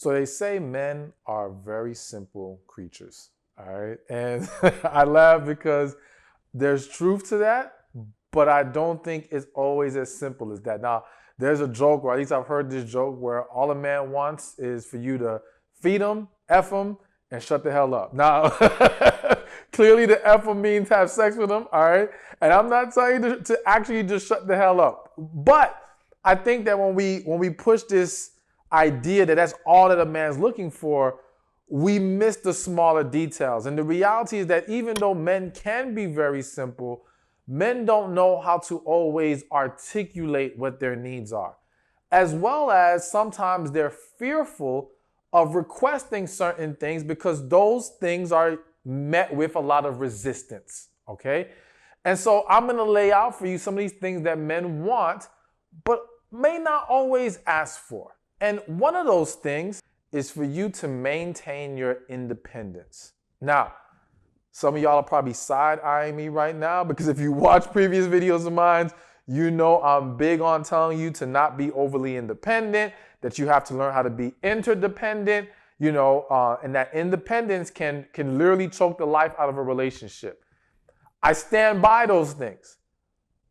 So they say men are very simple creatures, all right? And I laugh because there's truth to that, but I don't think it's always as simple as that. Now, there's a joke, or at least I've heard this joke, where all a man wants is for you to feed him, F him, and shut the hell up. Now, clearly the F him means have sex with him, all right? And I'm not telling you to actually just shut the hell up. But I think that when we push this idea that that's all that a man's looking for, we miss the smaller details. And the reality is that even though men can be very simple, men don't know how to always articulate what their needs are, as well as sometimes they're fearful of requesting certain things because those things are met with a lot of resistance, okay? And so I'm gonna lay out for you some of these things that men want, but may not always ask for. And one of those things is for you to maintain your independence. Now, some of y'all are probably side-eyeing me right now because if you watch previous videos of mine, you know I'm big on telling you to not be overly independent, that you have to learn how to be interdependent, and that independence can literally choke the life out of a relationship. I stand by those things.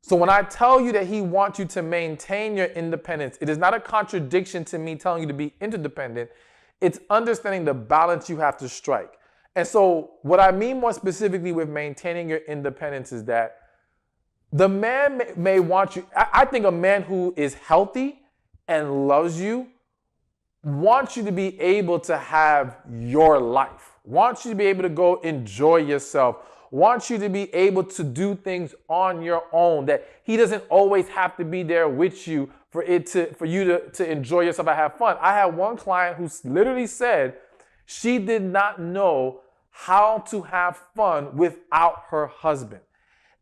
So when I tell you that he wants you to maintain your independence, it is not a contradiction to me telling you to be interdependent. It's understanding the balance you have to strike. And so what I mean more specifically with maintaining your independence is that the man may want you. I think a man who is healthy and loves you wants you to be able to have your life, wants you to be able to go enjoy yourself, wants you to be able to do things on your own, that he doesn't always have to be there with you for you to enjoy yourself and have fun. I had one client who literally said she did not know how to have fun without her husband.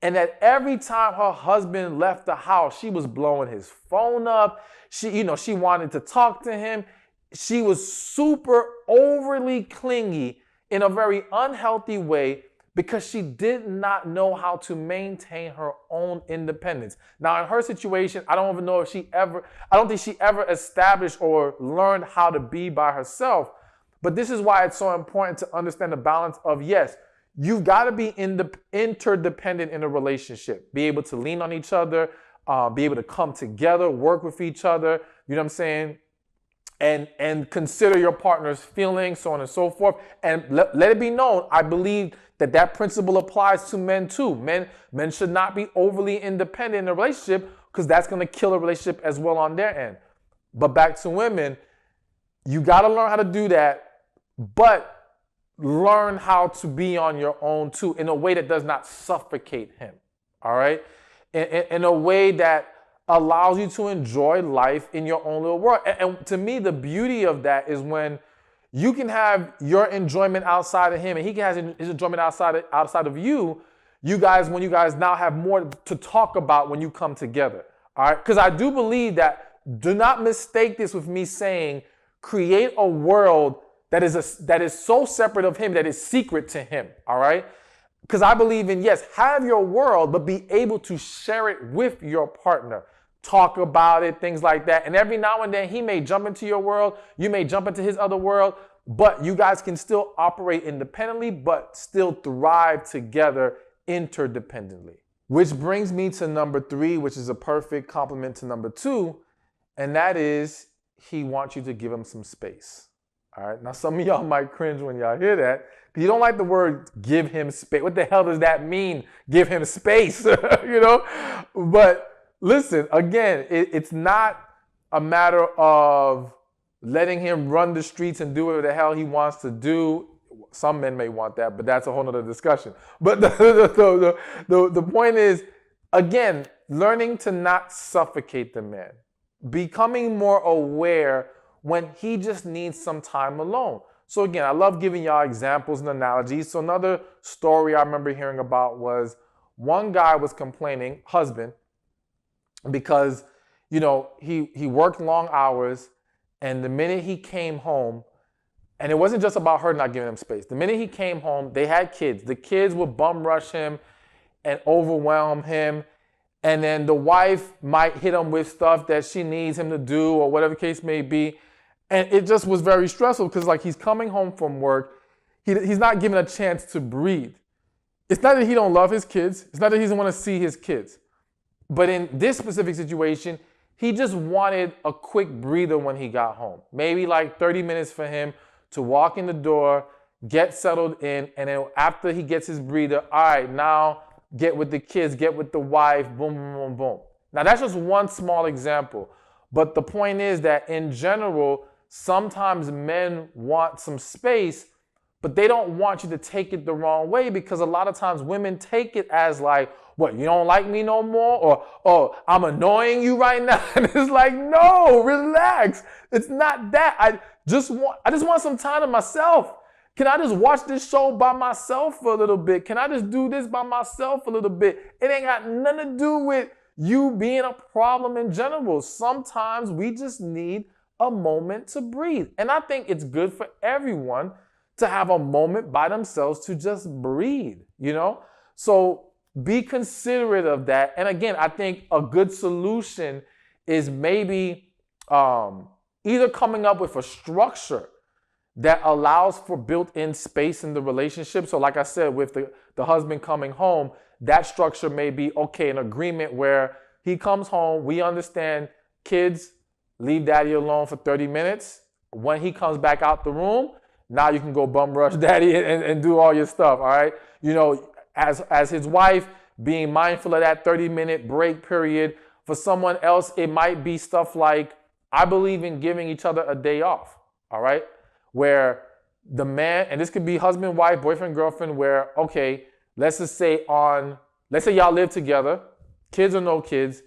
And that every time her husband left the house, she was blowing his phone up. She wanted to talk to him. She was super overly clingy in a very unhealthy way because she did not know how to maintain her own independence. Now, in her situation, I don't even know if I don't think she ever established or learned how to be by herself. But this is why it's so important to understand the balance of, yes, you've got to be interdependent in a relationship, be able to lean on each other, be able to come together, work with each other, you know what I'm saying? And consider your partner's feelings, so on and so forth. And let it be known, I believe that principle applies to men too. Men should not be overly independent in a relationship because that's going to kill a relationship as well on their end. But back to women, you got to learn how to do that, but learn how to be on your own too in a way that does not suffocate him, all right? In a way that allows you to enjoy life in your own little world. And to me, the beauty of that is when you can have your enjoyment outside of him and he can have his enjoyment outside of you, when you guys now have more to talk about when you come together, all right? Because I do believe that, do not mistake this with me saying, create a world that is so separate of him that is secret to him, all right? Because I believe in, yes, have your world, but be able to share it with your partner. Talk about it, things like that. And every now and then he may jump into your world, you may jump into his other world, but you guys can still operate independently, but still thrive together interdependently. Which brings me to number 3, which is a perfect complement to number 2, and that is he wants you to give him some space. All right. Now, some of y'all might cringe when y'all hear that because you don't like the word give him space. What the hell does that mean? Give him space, But listen, again, it's not a matter of letting him run the streets and do whatever the hell he wants to do. Some men may want that, but that's a whole nother discussion. But the point is, again, learning to not suffocate the man, becoming more aware when he just needs some time alone. So again, I love giving y'all examples and analogies. So another story I remember hearing about was one guy was complaining, husband, because, he worked long hours, and the minute he came home, and it wasn't just about her not giving him space. The minute he came home, they had kids. The kids would bum rush him and overwhelm him. And then the wife might hit him with stuff that she needs him to do or whatever the case may be. And it just was very stressful because like he's coming home from work, he's not given a chance to breathe. It's not that he don't love his kids. It's not that he doesn't want to see his kids. But in this specific situation, he just wanted a quick breather when he got home. Maybe like 30 minutes for him to walk in the door, get settled in, and then after he gets his breather, all right, now get with the kids, get with the wife, boom, boom, boom, boom. Now that's just one small example. But the point is that in general, sometimes men want some space, but they don't want you to take it the wrong way because a lot of times women take it as like, what, you don't like me no more? Or, oh, I'm annoying you right now? And it's like, no, relax. It's not that. I just want some time to myself. Can I just watch this show by myself for a little bit? Can I just do this by myself a little bit? It ain't got nothing to do with you being a problem in general. Sometimes we just need a moment to breathe. And I think it's good for everyone to have a moment by themselves to just breathe, you know? So be considerate of that. And again, I think a good solution is maybe either coming up with a structure that allows for built-in space in the relationship. So like I said, with the husband coming home, that structure may be, okay, an agreement where he comes home, we understand, kids, leave daddy alone for 30 minutes. When he comes back out the room, now you can go bum rush daddy and do all your stuff, all right? You know, as his wife, being mindful of that 30-minute break period. For someone else, it might be stuff like, I believe in giving each other a day off, all right? Where the man, and this could be husband, wife, boyfriend, girlfriend, where, okay, let's say y'all live together, kids or no kids.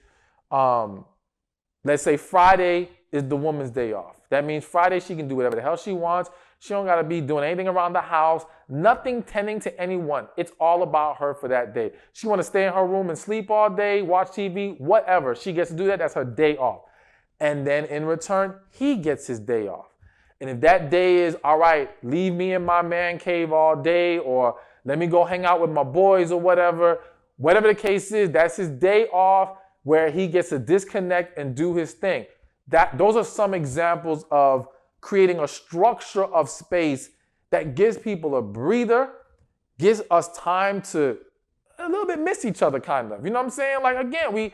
Let's say Friday is the woman's day off. That means Friday she can do whatever the hell she wants. She don't gotta be doing anything around the house, nothing tending to anyone. It's all about her for that day. She wanna stay in her room and sleep all day, watch TV, whatever. She gets to do that, that's her day off. And then in return, he gets his day off. And if that day is, all right, leave me in my man cave all day, or let me go hang out with my boys or whatever the case is, that's his day off where he gets to disconnect and do his thing. Those are some examples of creating a structure of space that gives people a breather, gives us time to a little bit miss each other, kind of. You know what I'm saying? Like, again, we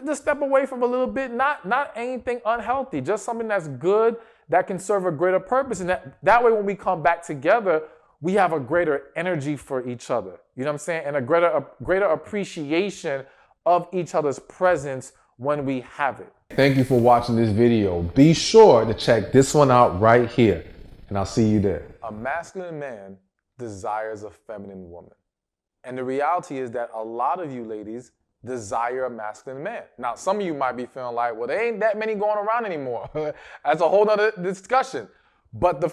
just step away from a little bit, not anything unhealthy, just something that's good, that can serve a greater purpose. And that way, when we come back together, we have a greater energy for each other. You know what I'm saying? And a greater appreciation of each other's presence when we have it. Thank you for watching this video. Be sure to check this one out right here, and I'll see you there. A masculine man desires a feminine woman. And the reality is that a lot of you ladies desire a masculine man. Now, some of you might be feeling like, well, there ain't that many going around anymore. That's a whole nother discussion. But the